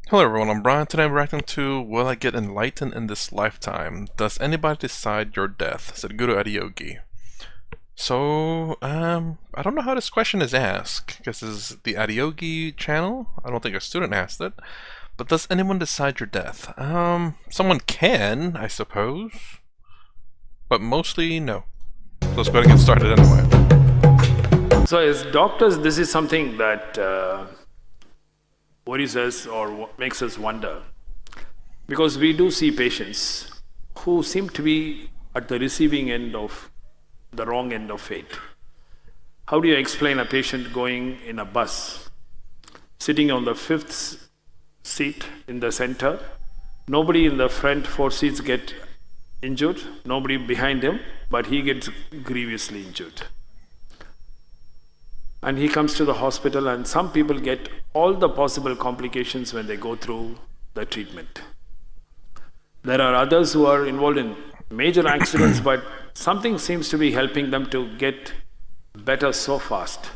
Hello everyone, I'm Brian. Today I'm reacting to Will I Get Enlightened in This Lifetime? Does Anybody Decide Your Death? Said Guru Adiyogi. I don't know how this question is asked, because this is the Adiyogi channel. I don't think a student asked it. But does anyone decide your death? Someone can, I suppose. But mostly, no. So let's go ahead and get started anyway. So, as doctors, this is something that worries us or makes us wonder because we do see patients who seem to be at the receiving end of the wrong end of fate. How do you explain a patient going in a bus, sitting on the fifth seat in the center? Nobody in the front four seats get injured, nobody behind him, but he gets grievously injured. And he comes to the hospital, and some people get all the possible complications when they go through the treatment. There are others who are involved in major accidents, but something seems to be helping them to get better so fast.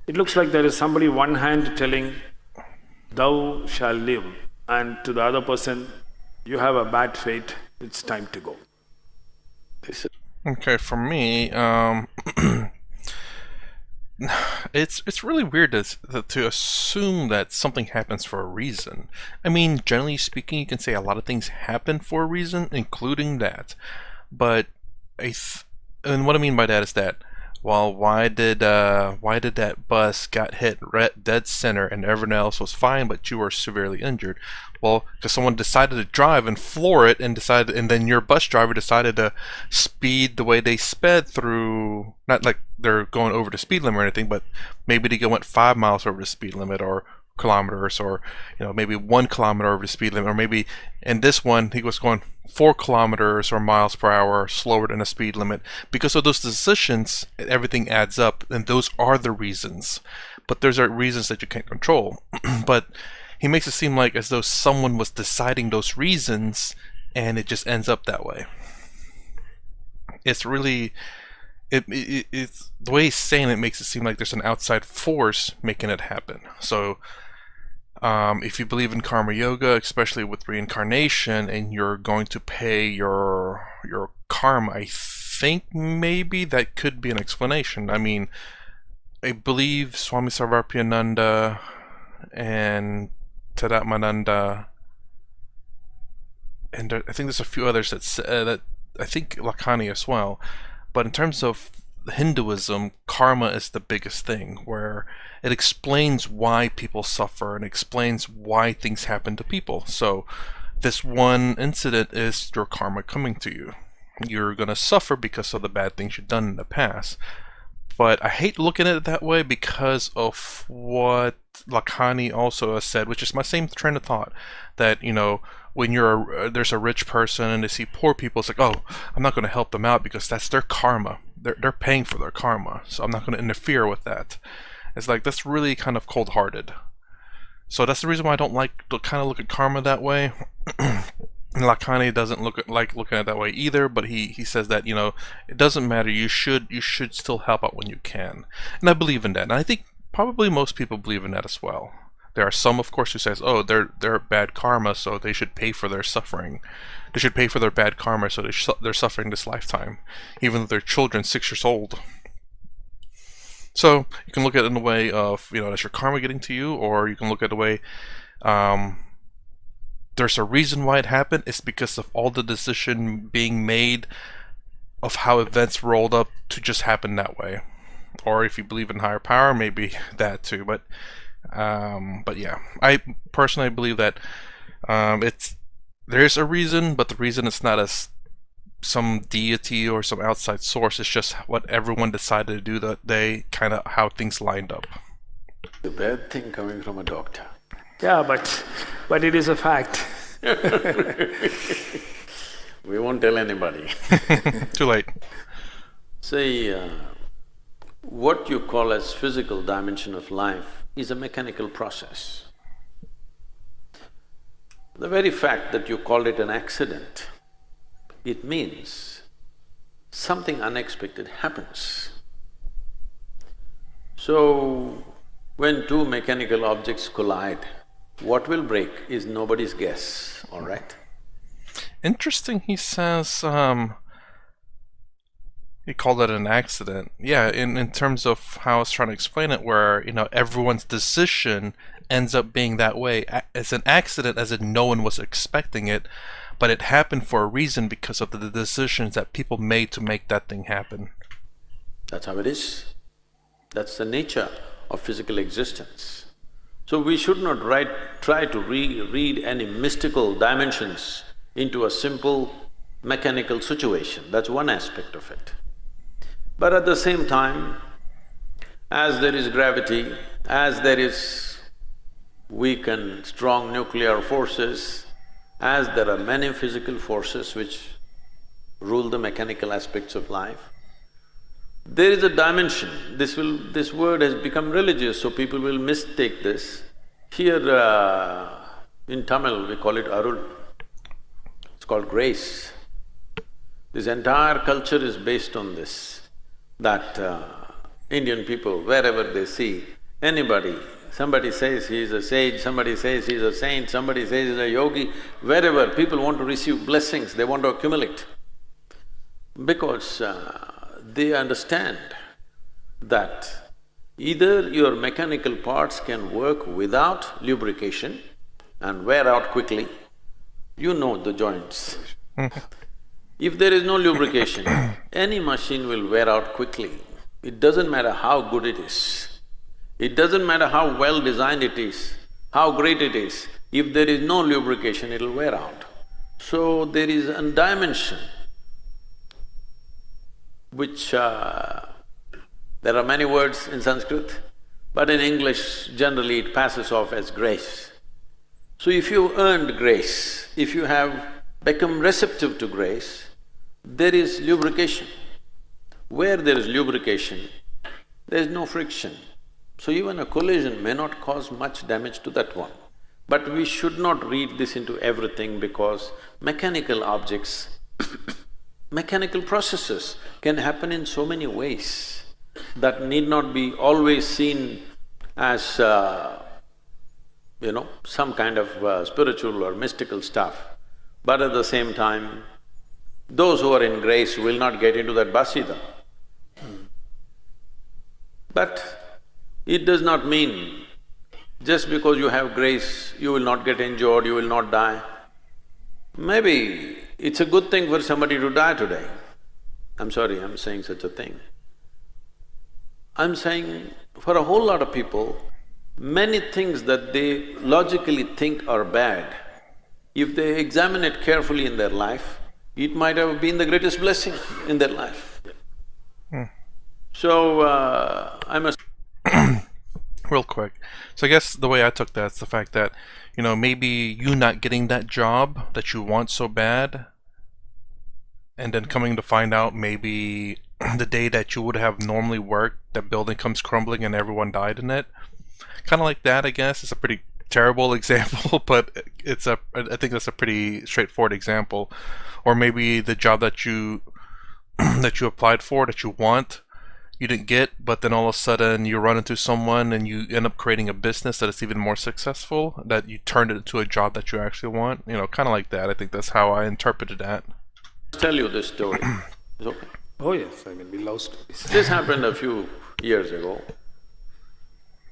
It looks like there is somebody one hand telling, "Thou shalt live," and to the other person, "You have a bad fate, it's time to go." Okay, for me, it's really weird to assume that something happens for a reason. I mean, generally speaking, you can say a lot of things happen for a reason, including that. But and what I mean by that is that, well, why did that bus got hit dead center and everyone else was fine, but you were severely injured? Well, because someone decided to drive and floor it, and then your bus driver decided to speed the way they sped through. Not like they're going over the speed limit or anything, but maybe they went 5 miles over the speed limit, or kilometers, or maybe 1 kilometer over the speed limit, or maybe in this one he was going 4 kilometers or miles per hour slower than the speed limit. Because of those decisions, everything adds up, and those are the reasons. But those are reasons that you can't control. But he makes it seem like as though someone was deciding those reasons, and it just ends up that way. It's really it's the way he's saying it makes it seem like there's an outside force making it happen. So if you believe in karma yoga, especially with reincarnation, and you're going to pay your karma, I think maybe that could be an explanation. I mean, I believe Swami Sarvarpyananda and Tadatmananda, and I think there's a few others that I think Lakhani as well. But in terms of Hinduism, karma is the biggest thing, where it explains why people suffer and explains why things happen to people. So this one incident is your karma coming to you. You're going to suffer because of the bad things you've done in the past. But I hate looking at it that way because of what Lakhani also has said, which is my same train of thought. That, when there's a rich person and they see poor people, it's like, oh, I'm not going to help them out because that's their karma. They're paying for their karma, so I'm not going to interfere with that. It's like, that's really kind of cold-hearted. So that's the reason why I don't like to kind of look at karma that way. And Lakhani doesn't like looking at it that way either, but he says that, it doesn't matter, you should still help out when you can. And I believe in that. And I think probably most people believe in that as well. There are some, of course, who says, oh, they're bad karma, so they should pay for their suffering. They should pay for their bad karma, so they're suffering this lifetime, even though they're children 6 years old. So you can look at it in the way of, that's your karma getting to you, or you can look at the way, there's a reason why it happened. It's because of all the decision being made of how events rolled up to just happen that way. Or if you believe in higher power, maybe that too. But yeah, I personally believe that there's a reason, but the reason it's not as some deity or some outside source. It's just what everyone decided to do that day, kind of how things lined up. The bad thing coming from a doctor. Yeah, but it is a fact. We won't tell anybody. Too late. See, what you call as physical dimension of life is a mechanical process. The very fact that you called it an accident, it means something unexpected happens. So, when two mechanical objects collide, What will break is nobody's guess, all right? Interesting, he says, he called it an accident. Yeah, in terms of how I was trying to explain it, where, everyone's decision ends up being that way. It's an accident as in no one was expecting it, but it happened for a reason because of the decisions that people made to make that thing happen. That's how it is. That's the nature of physical existence. So we should not try to read any mystical dimensions into a simple mechanical situation. That's one aspect of it. But at the same time, as there is gravity, as there is weak and strong nuclear forces, as there are many physical forces which rule the mechanical aspects of life, there is a dimension. This word has become religious, so people will mistake this. Here in Tamil we call it Arul. It's called grace. This entire culture is based on this, that Indian people, wherever they see anybody, somebody says he is a sage, somebody says he is a saint, somebody says he is a yogi, wherever people want to receive blessings, they want to accumulate. Because they understand that either your mechanical parts can work without lubrication and wear out quickly, you know the joints. If there is no lubrication, any machine will wear out quickly. It doesn't matter how good it is. It doesn't matter how well designed it is, how great it is. If there is no lubrication, it'll wear out. So there is a dimension which… there are many words in Sanskrit, but in English generally it passes off as grace. So if you earned grace, if you have become receptive to grace, there is lubrication. Where there is lubrication, there is no friction. So even a collision may not cause much damage to that one. But we should not read this into everything, because mechanical objects, mechanical processes can happen in so many ways that need not be always seen as, some kind of spiritual or mystical stuff. But at the same time, those who are in grace will not get into that bus either. But it does not mean just because you have grace, you will not get injured, you will not die. Maybe it's a good thing for somebody to die today. I'm sorry, I'm saying such a thing. I'm saying for a whole lot of people, many things that they logically think are bad, if they examine it carefully in their life, it might have been the greatest blessing in their life. So, I must… Real quick. So I guess the way I took that's the fact that, maybe you not getting that job that you want so bad, and then coming to find out maybe the day that you would have normally worked, that building comes crumbling and everyone died in it. Kind of like that, I guess. It's a pretty terrible example, but I think that's a pretty straightforward example. Or maybe the job that you that you applied for, that you want, you didn't get, but then all of a sudden you run into someone and you end up creating a business that is even more successful, that you turned it into a job that you actually want. Kind of like that. I think that's how I interpreted that. tell you this story. Is okay? Oh yes, we love stories. This happened a few years ago.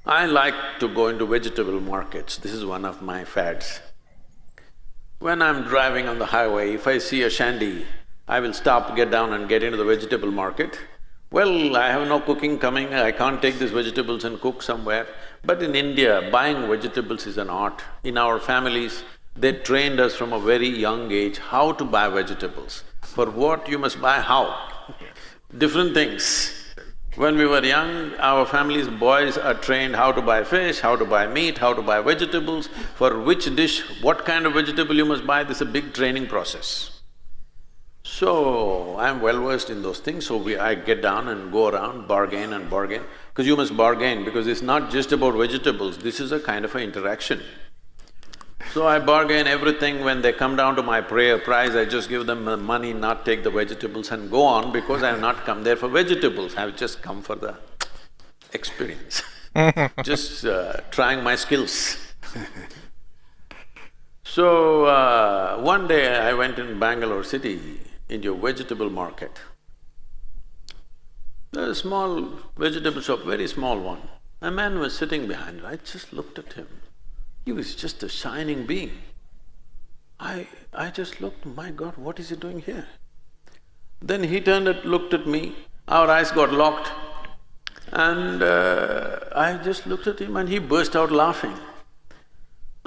I like to go into vegetable markets. This is one of my fads. When I'm driving on the highway, if I see a shandy, I will stop, get down and get into the vegetable market. Well, I have no cooking coming, I can't take these vegetables and cook somewhere. But in India, buying vegetables is an art. In our families, they trained us from a very young age how to buy vegetables. For what you must buy how. Different things. When we were young, our family's boys are trained how to buy fish, how to buy meat, how to buy vegetables, for which dish, what kind of vegetable you must buy, this is a big training process. So, I'm well versed in those things, so I get down and go around, bargain and bargain, because you must bargain, because it's not just about vegetables, this is a kind of an interaction. So I bargain everything. When they come down to my price, I just give them the money, not take the vegetables and go on, because I have not come there for vegetables, I have just come for the experience. Just trying my skills. So, one day I went in Bangalore city into a vegetable market. There's a small vegetable shop, very small one. A man was sitting behind it. I just looked at him. He was just a shining being. I just looked, my God, what is he doing here? Then he turned and looked at me, our eyes got locked, and I just looked at him and he burst out laughing.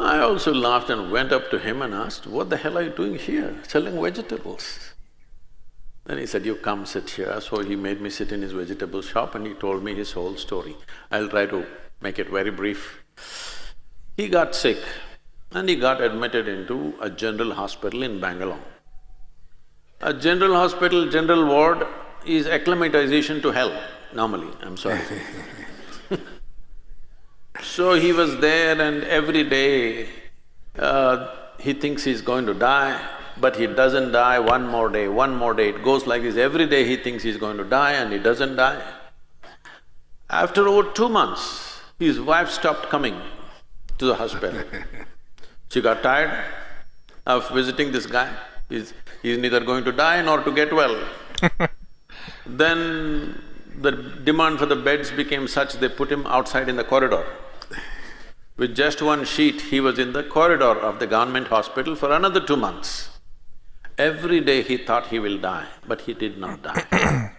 I also laughed and went up to him and asked, what the hell are you doing here, selling vegetables? Then he said, you come sit here. So he made me sit in his vegetable shop and he told me his whole story. I'll try to make it very brief. He got sick and he got admitted into a general hospital in Bangalore. A general hospital, general ward is acclimatization to hell, normally, I'm sorry. So he was there and every day he thinks he's going to die, but he doesn't die. One more day, it goes like this. Every day he thinks he's going to die and he doesn't die. After over 2 months, his wife stopped coming to the hospital. She got tired of visiting this guy. He's neither going to die nor to get well. Then the demand for the beds became such, they put him outside in the corridor. With just one sheet, he was in the corridor of the government hospital for another 2 months. Every day he thought he will die, but he did not die.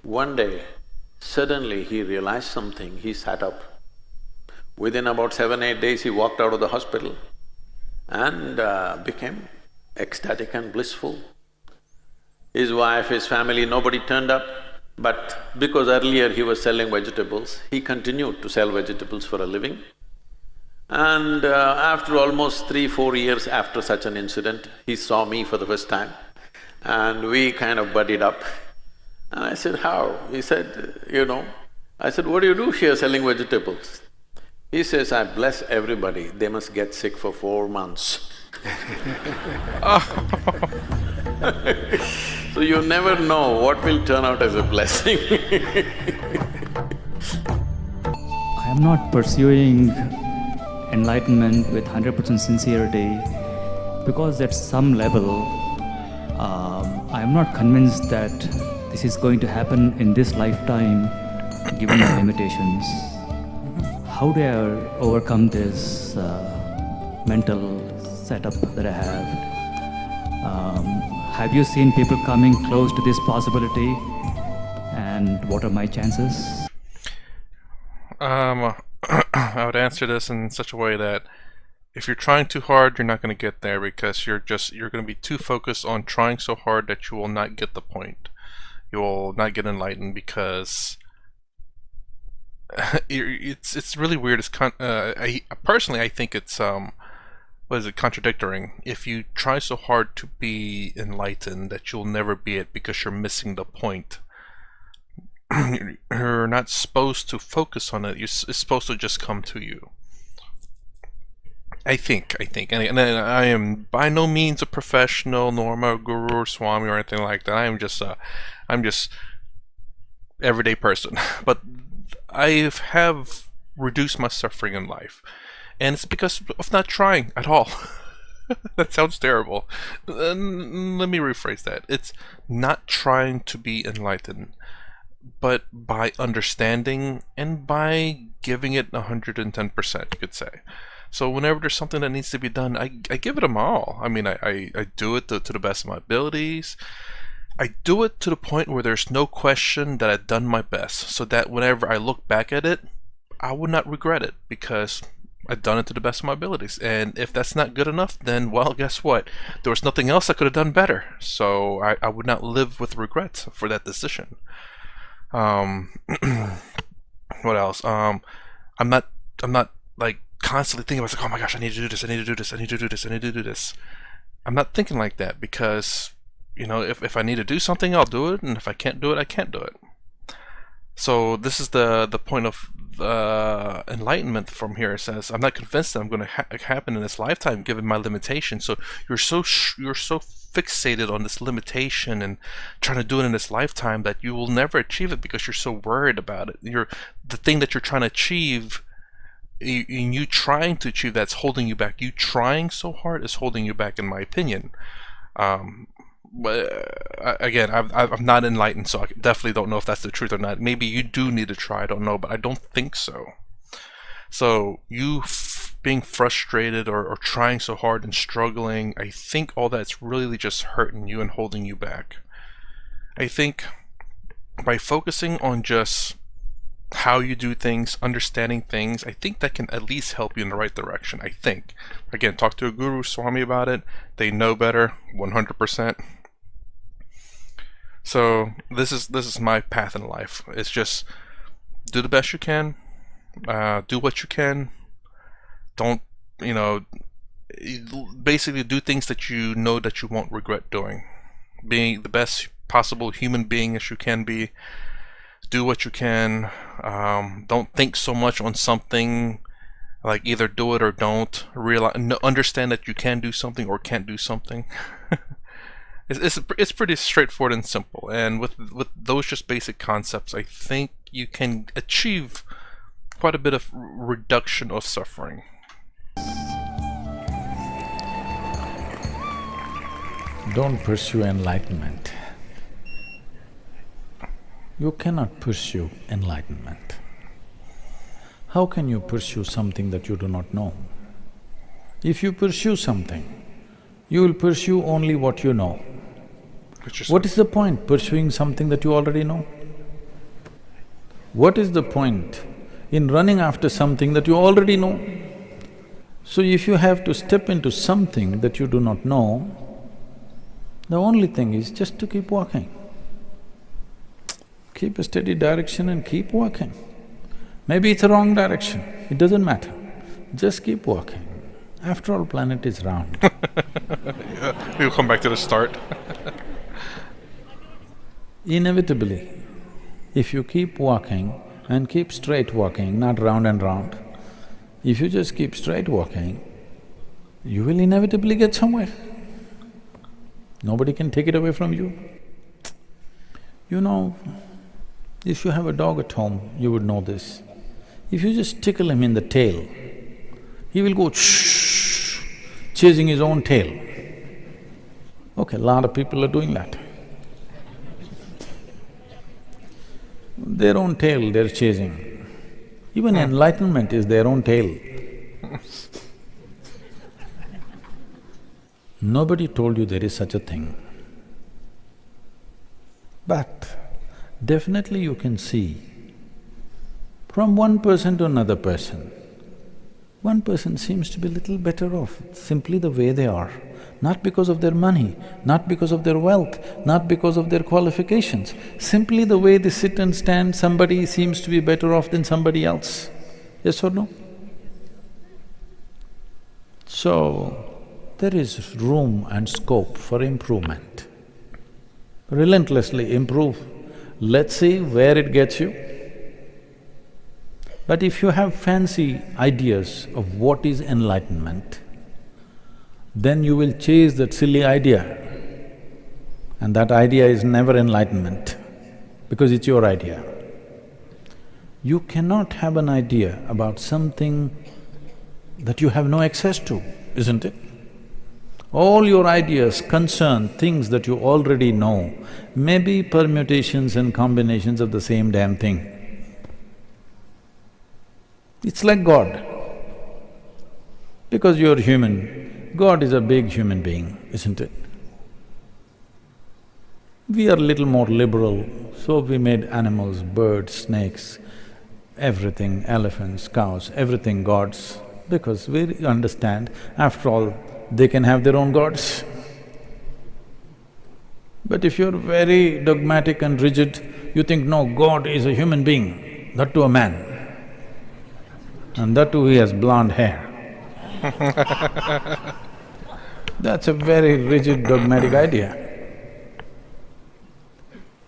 One day, suddenly he realized something, he sat up. Within about 7-8 days, he walked out of the hospital and became ecstatic and blissful. His wife, his family, nobody turned up, but because earlier he was selling vegetables, he continued to sell vegetables for a living. And after almost 3-4 years after such an incident, he saw me for the first time and we kind of buddied up. And I said, how? He said, I said, what do you do here selling vegetables? He says, I bless everybody, they must get sick for 4 months. So you never know what will turn out as a blessing. I am not pursuing enlightenment with 100% sincerity because at some level, I am not convinced that this is going to happen in this lifetime given my limitations. How do I overcome this mental setup that I have? Have you seen people coming close to this possibility, and what are my chances? I would answer this in such a way that if you're trying too hard, you're not going to get there because you're going to be too focused on trying so hard that you will not get the point. You will not get enlightened because it's really weird. Personally, I think it's contradicting. If you try so hard to be enlightened that you'll never be it because you're missing the point. You're not supposed to focus on it. It's supposed to just come to you. I think, and I am by no means a professional, nor am I a guru or swami or anything like that. I'm just everyday person. But I have reduced my suffering in life, and it's because of not trying at all. That sounds terrible. Let me rephrase that. It's not trying to be enlightened, but by understanding and by giving it 110%, you could say. So whenever there's something that needs to be done, I give it a all. I mean, I do it to the best of my abilities. I do it to the point where there's no question that I've done my best, so that whenever I look back at it, I would not regret it because I've done it to the best of my abilities. And if that's not good enough, then, well, guess what? There was nothing else I could have done better. So I would not live with regrets for that decision. What else? I'm not like constantly thinking about, like, oh my gosh, I need to do this, I need to do this, I need to do this, I need to do this. I'm not thinking like that because, if I need to do something, I'll do it, and if I can't do it, I can't do it. So this is the point of enlightenment from here. It says, I'm not convinced that I'm going to happen in this lifetime given my limitations. So you're so fixated on this limitation and trying to do it in this lifetime that you will never achieve it because you're so worried about it. The thing that you're trying to achieve you trying to achieve that's holding you back. You trying so hard is holding you back, in my opinion. But again, I'm not enlightened, so I definitely don't know if that's the truth or not. Maybe you do need to try, I don't know, but I don't think so. So you being frustrated or trying so hard and struggling, I think all that's really just hurting you and holding you back. I think by focusing on just how you do things, understanding things, I think that can at least help you in the right direction, I think. Again, talk to a guru, Swami about it. They know better, 100%. So this is my path in life. It's just do the best you can, do what you can. Don't, basically do things that you know that you won't regret doing. Being the best possible human being as you can be. Do what you can. Don't think so much on something. Like either do it or don't. Understand that you can do something or can't do something. It's pretty straightforward and simple. And with those just basic concepts, I think you can achieve quite a bit of reduction of suffering. Don't pursue enlightenment. You cannot pursue enlightenment. How can you pursue something that you do not know? If you pursue something, you will pursue only what you know. What is the point pursuing something that you already know? What is the point in running after something that you already know? So if you have to step into something that you do not know, the only thing is just to keep walking. Keep a steady direction and keep walking. Maybe it's a wrong direction, it doesn't matter. Just keep walking. After all, planet is round. Yeah, we'll come back to the start. Inevitably, if you keep walking and keep straight walking, not round and round, if you just keep straight walking, you will inevitably get somewhere. Nobody can take it away from you. You know, if you have a dog at home, you would know this. If you just tickle him in the tail, he will go shh, chasing his own tail. Okay, a lot of people are doing that. Their own tail they're chasing. Even enlightenment is their own tail. Nobody told you there is such a thing. But definitely you can see from one person to another person, one person seems to be little better off simply the way they are, not because of their money, not because of their wealth, not because of their qualifications. Simply the way they sit and stand, somebody seems to be better off than somebody else. Yes or no? So, there is room and scope for improvement. Relentlessly improve. Let's see where it gets you. But if you have fancy ideas of what is enlightenment, then you will chase that silly idea. And that idea is never enlightenment, because it's your idea. You cannot have an idea about something that you have no access to, isn't it? All your ideas concern things that you already know, maybe permutations and combinations of the same damn thing. It's like God. Because you're human, God is a big human being, isn't it? We are little more liberal, so we made animals, birds, snakes, everything, elephants, cows, everything gods, because we understand, after all, they can have their own gods. But if you're very dogmatic and rigid, you think, no, God is a human being, that too a man. And that too he has blonde hair. That's a very rigid, dogmatic idea.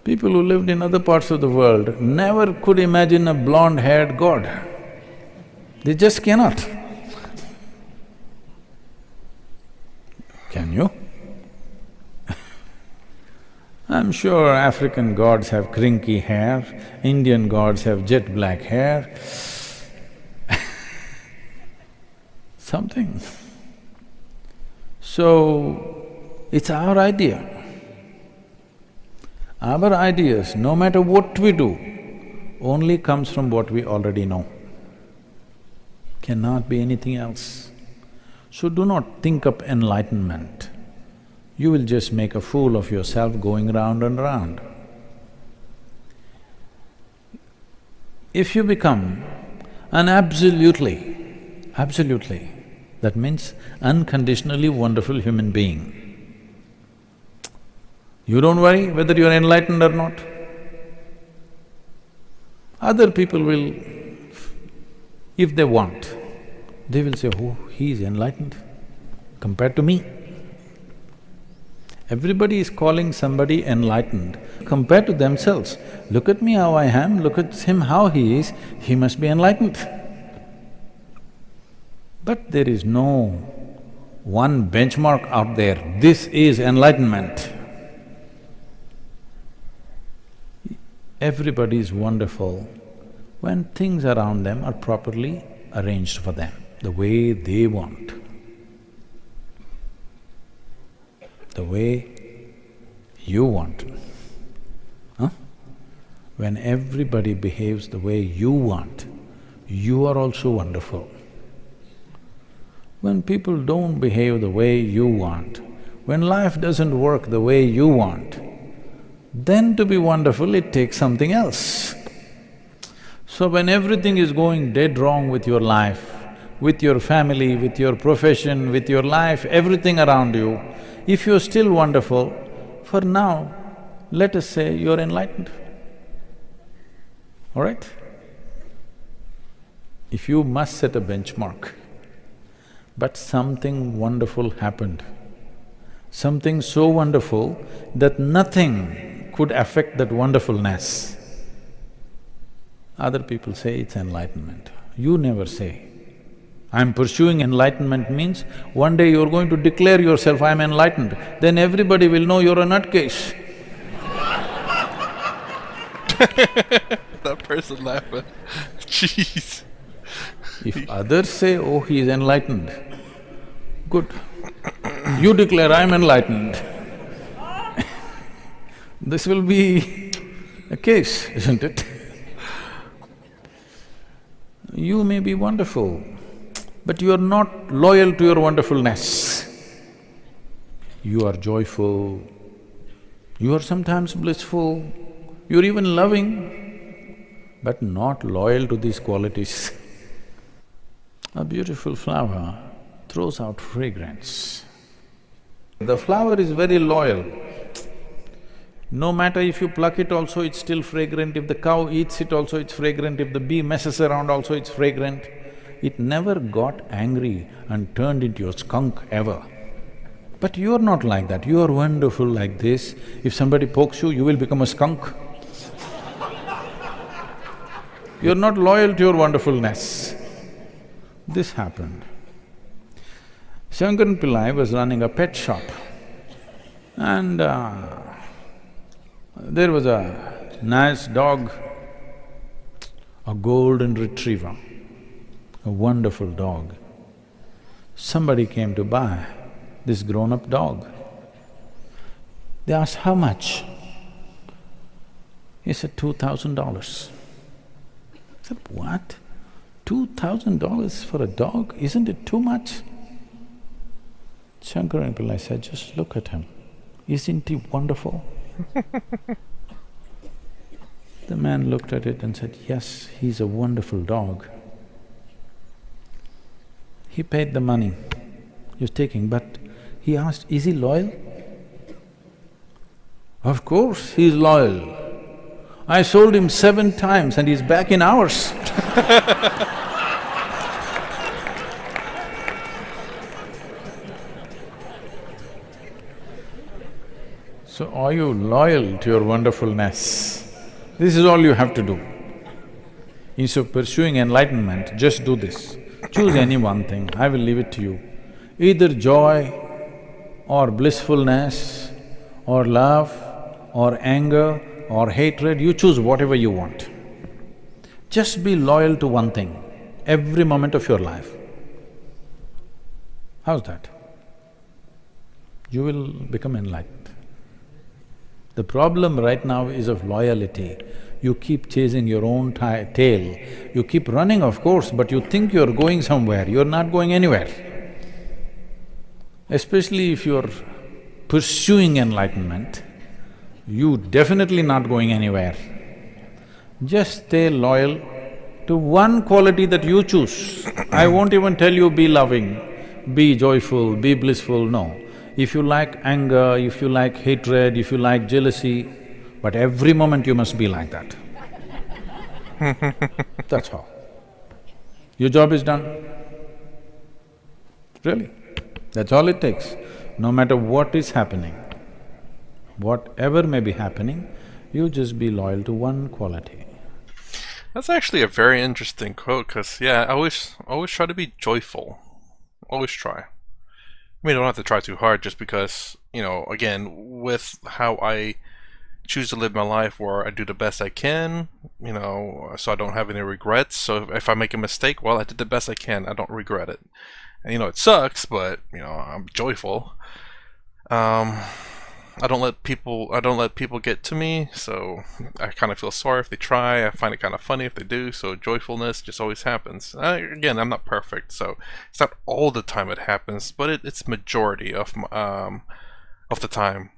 People who lived in other parts of the world never could imagine a blonde-haired God. They just cannot. Can you? I'm sure African gods have crinkly hair, Indian gods have jet black hair. something. So, it's our idea. Our ideas, no matter what we do, only comes from what we already know. Cannot be anything else. So do not think up enlightenment. You will just make a fool of yourself going round and round. If you become an absolutely, that means unconditionally wonderful human being, you don't worry whether you're enlightened or not. Other people will, if they want, they will say, oh, he is enlightened compared to me. Everybody is calling somebody enlightened compared to themselves. Look at me how I am, look at him how he is, he must be enlightened. But there is no one benchmark out there, this is enlightenment. Everybody is wonderful when things around them are properly arranged for them, the way they want. The way you want. Huh? When everybody behaves the way you want, you are also wonderful. When people don't behave the way you want, when life doesn't work the way you want, then to be wonderful it takes something else. So when everything is going dead wrong with your life, with your family, with your profession, with your life, everything around you, if you're still wonderful, for now, let us say you're enlightened, all right? If you must set a benchmark, but something wonderful happened, something so wonderful that nothing could affect that wonderfulness, other people say it's enlightenment. You never say. I'm pursuing enlightenment means one day you're going to declare yourself, I'm enlightened, then everybody will know you're a nutcase. That person laughing. Jeez. If others say, oh, he is enlightened, good. You declare, I'm enlightened. This will be a case, isn't it? You may be wonderful, but you are not loyal to your wonderfulness. You are joyful, you are sometimes blissful, you're even loving, but not loyal to these qualities. A beautiful flower throws out fragrance. The flower is very loyal. No matter if you pluck it also, it's still fragrant. If the cow eats it also, it's fragrant. If the bee messes around also, it's fragrant. It never got angry and turned into a skunk ever. But you're not like that, you are wonderful like this. If somebody pokes you, you will become a skunk. You're not loyal to your wonderfulness. This happened. Shankaran Pillai was running a pet shop and there was a nice dog, a golden retriever, a wonderful dog. Somebody came to buy this grown-up dog. They asked, how much? He said, $2,000. I said, what? $2,000 for a dog? Isn't it too much? Shankaran Pillai said, just look at him. Isn't he wonderful? The man looked at it and said, yes, he's a wonderful dog. He paid the money he was taking, but he asked, is he loyal? Of course he's loyal. I sold him 7 times and he's back in hours. So are you loyal to your wonderfulness? This is all you have to do. Instead of pursuing enlightenment, just do this. Choose any one thing, I will leave it to you. Either joy or blissfulness or love or anger or hatred, you choose whatever you want. Just be loyal to one thing every moment of your life. How's that? You will become enlightened. The problem right now is of loyalty. You keep chasing your own tail. You keep running, of course, but you think you're going somewhere, you're not going anywhere. Especially if you're pursuing enlightenment, you definitely not going anywhere. Just stay loyal to one quality that you choose. I won't even tell you be loving, be joyful, be blissful, no. If you like anger, if you like hatred, if you like jealousy, but every moment you must be like that. That's all. Your job is done. Really, that's all it takes. No matter what is happening, whatever may be happening, you just be loyal to one quality. That's actually a very interesting quote, because yeah, I always try to be joyful. Always try. I mean, I don't have to try too hard, just because, you know, again, with how I choose to live my life, where I do the best I can, you know, so I don't have any regrets. So if I make a mistake, well, I did the best I can. I don't regret it. And, you know, it sucks, but, you know, I'm joyful. I don't let people get to me, so I kind of feel sorry if they try. I find it kind of funny if they do, so joyfulness just always happens. Again, I'm not perfect, so it's not all the time it happens, but it's majority of the time.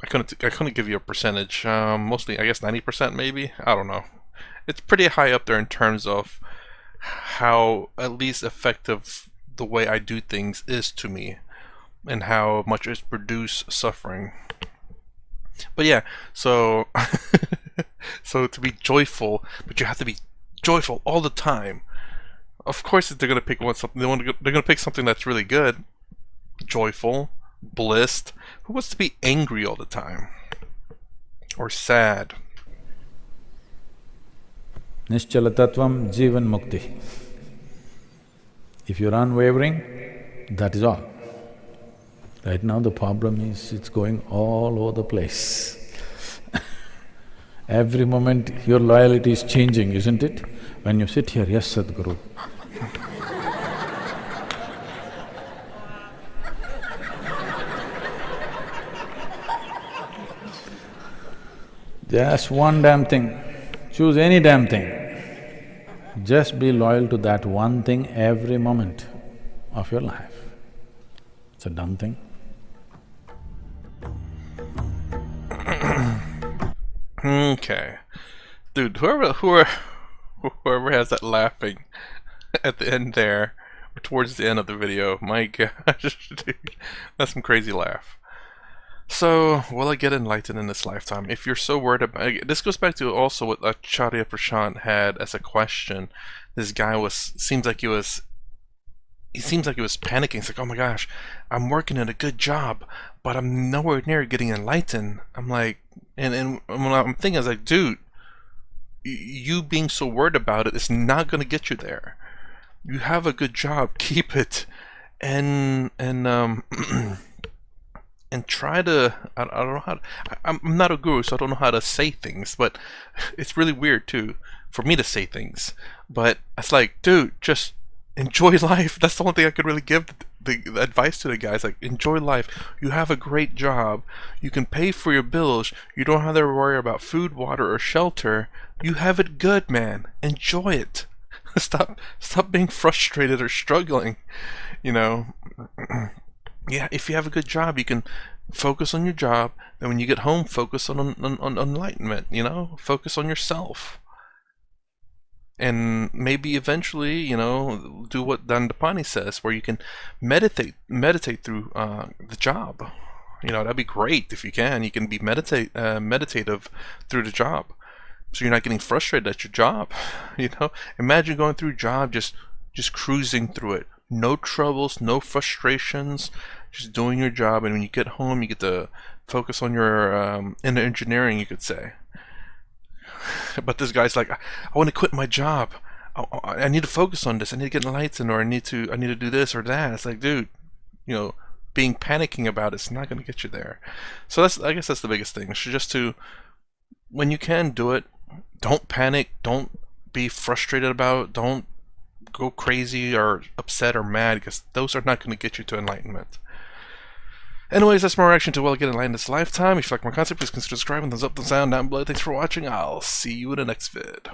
I couldn't give you a percentage. Mostly, I guess 90% maybe. I don't know. It's pretty high up there in terms of how at least effective the way I do things is to me, and how much it's produce suffering. But yeah, so so to be joyful, but you have to be joyful all the time. Of course, if they're gonna pick they're gonna pick something that's really good, joyful, blissed. Who wants to be angry all the time or sad? Nischala tattvam jivan mukti. If you're unwavering, that is all. Right now the problem is it's going all over the place. Every moment your loyalty is changing, isn't it? When you sit here, yes, Sadhguru. Just one damn thing, choose any damn thing. Just be loyal to that one thing every moment of your life. It's a dumb thing. Okay, dude. Whoever has that laughing at the end there, or towards the end of the video, my gosh, dude, that's some crazy laugh. So, will I get enlightened in this lifetime? If you're so worried about this, goes back to also what Acharya Prashant had as a question. This guy seems like he was panicking. It's like, oh my gosh, I'm working at a good job, but I'm nowhere near getting enlightened. I'm like, and when I'm thinking, I was like, dude, you being so worried about it is not gonna get you there. You have a good job, keep it, and and try to. I don't know how to, I'm not a guru, so I don't know how to say things, but it's really weird too for me to say things. But it's like, dude, just enjoy life. That's the only thing I could really give the advice to the guys. Like, enjoy life. You have a great job. You can pay for your bills. You don't have to worry about food, water, or shelter. You have it good, man. Enjoy it. Stop being frustrated or struggling. You know. Yeah, if you have a good job, you can focus on your job. Then when you get home, focus on enlightenment. You know, focus on yourself. And maybe eventually, you know, do what Dandapani says, where you can meditate through the job. You know, that'd be great if you can. You can be meditative through the job, so you're not getting frustrated at your job. You know, imagine going through a job, just cruising through it, no troubles, no frustrations, just doing your job. And when you get home, you get to focus on your inner engineering, you could say. But this guy's like, I want to quit my job. I need to focus on this. I need to get enlightened, or I need to do this or that. It's like, dude, you know, panicking about it's not going to get you there. So I guess that's the biggest thing. So just to, when you can do it, don't panic. Don't be frustrated about it. Don't go crazy or upset or mad, because those are not going to get you to enlightenment. Anyways, that's my reaction to Will Get Enlightened this lifetime. If you like my content, please consider subscribing, thumbs up, thumbs down, down below. Thanks for watching. I'll see you in the next vid.